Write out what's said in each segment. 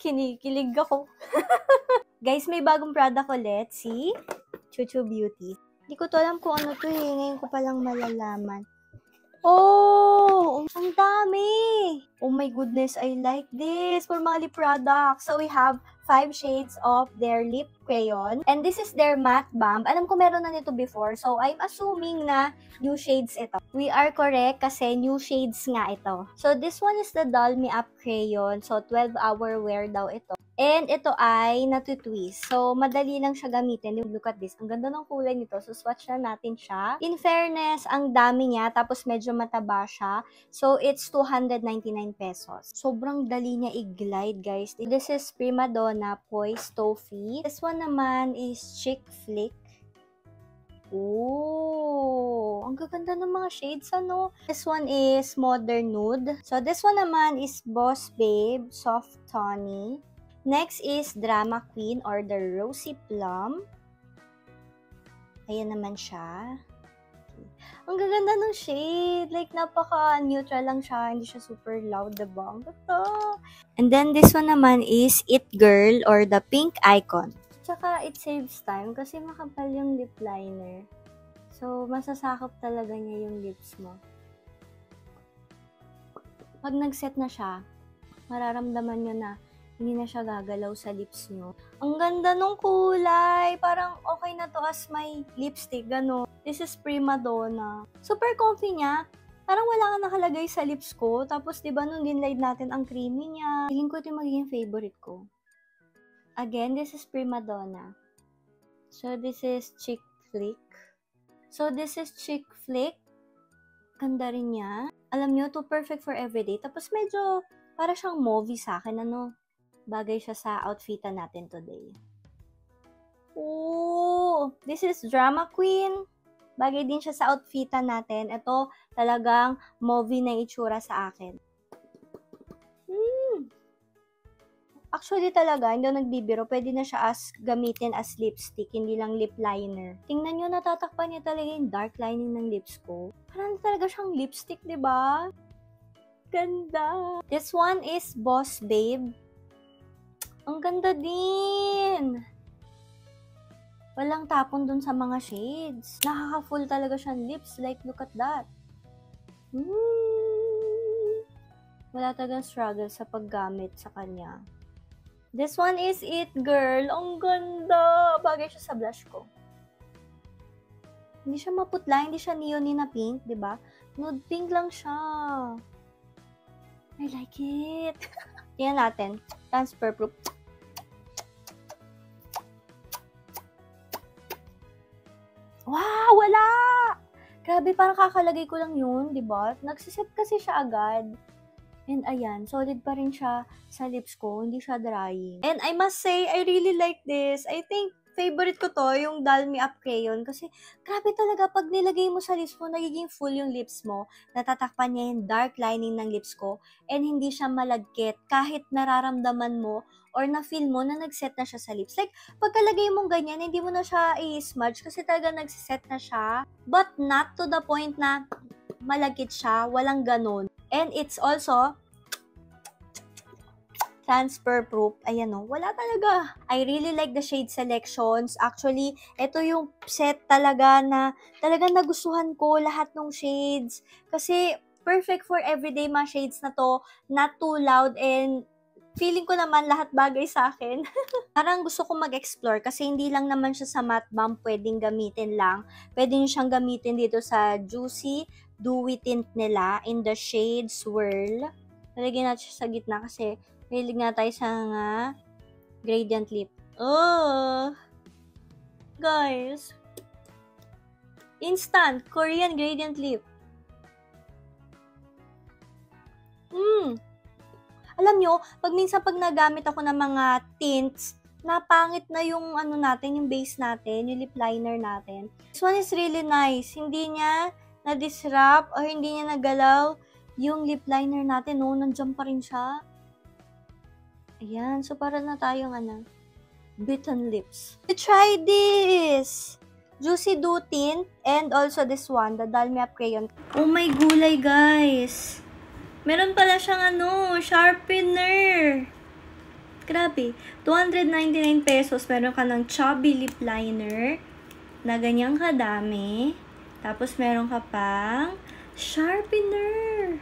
Kinikilig ako. Guys, may bagong product ulit, si Chuchu Beauty. Hindi ko to alam kung ano to eh. Ngayon ko palang malalaman. Oh! Ang dami! Oh my goodness, I like this for mga lip products. So we have 5 shades of their lip crayon. And this is their matte balm. Alam ko meron na nito before. So I'm assuming na new shades ito. We are correct kasi new shades nga ito. So this one is the Doll Me Up Crayon. So 12-hour wear daw ito. And ito ay natutwist. So, madali lang siya gamitin. Look at this. Ang ganda ng kulay nito. So, swatch na natin siya. In fairness, ang dami niya. Tapos, medyo mataba siya. So, it's 299 pesos. Sobrang dali niya i-glide, guys. This is Prima Donna Poise Toffee. This one naman is Chick Flick. Oh, ang gaganda ng mga shades, ano? This one is Modern Nude. So, this one naman is Boss Babe Soft Tawny. Next is Drama Queen or the Rosy Plum. Ayan naman siya. Okay. Ang gaganda ng shade. Like, napaka-neutral lang siya. Hindi siya super loud, diba? Ang ganda. And then, this one naman is It Girl or the Pink Icon. Tsaka, it saves time kasi makapal yung lip liner. So, masasakop talaga niya yung lips mo. Pag nag-set na siya, mararamdaman nyo na hindi na siya gagalaw sa lips nyo. Ang ganda nung kulay. Parang okay na to as my lipstick. Gano. This is Prima Donna. Super comfy niya. Parang wala ka nakalagay sa lips ko. Tapos, diba, nung dinlight natin ang creamy niya. Feeling ko ito yung magiging favorite ko. Again, this is Prima Donna. So, this is Chick Flick. Ganda rin niya. Alam nyo, to perfect for everyday. Tapos, medyo para siyang movie sa akin, ano. Bagay siya sa outfitan natin today. Oh, this is Drama Queen. Bagay din siya sa outfitan natin. Ito talagang movie na itsura sa akin. Actually talaga, hindi ako nagbibiro. Pwede na siya gamitin as lipstick, hindi lang lip liner. Tingnan nyo, natatakpan niya talaga yung dark lining ng lips ko. Parang talaga siyang lipstick, diba? Ganda. This one is Boss Babe. Ang ganda din! Walang tapon dun sa mga shades. Nakaka-full talaga siyang lips. Like, look at that. Wala talagang struggle sa paggamit sa kanya. This one is It Girl. Ang ganda! Bagay siya sa blush ko. Hindi siya maputla, hindi siya neon na pink, diba? Nude pink lang siya. I like it. Tingnan natin. Transfer proof. Wow! Wala! Grabe, parang kakalagay ko lang yun, diba? Nagsiset kasi siya agad. And ayan, solid pa rin siya sa lips ko. Hindi siya drying. And I must say, I really like this. I think, favorite ko to, yung Doll Me Up Crayon. Kasi, grabe talaga, pag nilagay mo sa lips mo, nagiging full yung lips mo. Natatakpan niya yung dark lining ng lips ko. And hindi siya malagkit. Kahit nararamdaman mo, or na-feel mo na nag-set na siya sa lips. Like, pagkalagay mong ganyan, hindi mo na siya i-smudge kasi talaga nag-set na siya. But not to the point na malagkit siya. Walang ganon. And it's also transfer proof. Ayan o, wala talaga. I really like the shade selections. Actually, ito yung set talaga na talagang nagustuhan ko lahat ng shades. Kasi, perfect for everyday mga shades na to. Not too loud and feeling ko naman lahat bagay sa akin. Parang gusto ko mag-explore kasi hindi lang naman siya sa matte balm pwedeng gamitin lang. Pwede nyo siyang gamitin dito sa Juicy Dewy Tint nila in the shade Swirl. Nalagyan natin siya sa gitna kasi mahilig nga tayo sa nga gradient lip. Oh! Guys! Instant Korean gradient lip. Alam nyo, pag nagamit ako ng mga tints, napangit na yung ano natin, yung base natin, yung lip liner natin. This one is really nice. Hindi niya na-disrupt or hindi niya nagalaw yung lip liner natin. No, nandiyan pa rin siya. Ayan, so para na tayong bitten lips. Try this! Juicy Dew Tint and also this one, the Doll Me Up Crayon. Oh my gulay, guys! Meron pala siyang sharpener. Grabe. 299 pesos. Meron ka ng chubby lip liner na ganyang kadami. Tapos, meron ka pang sharpener.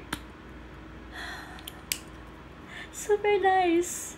Super nice.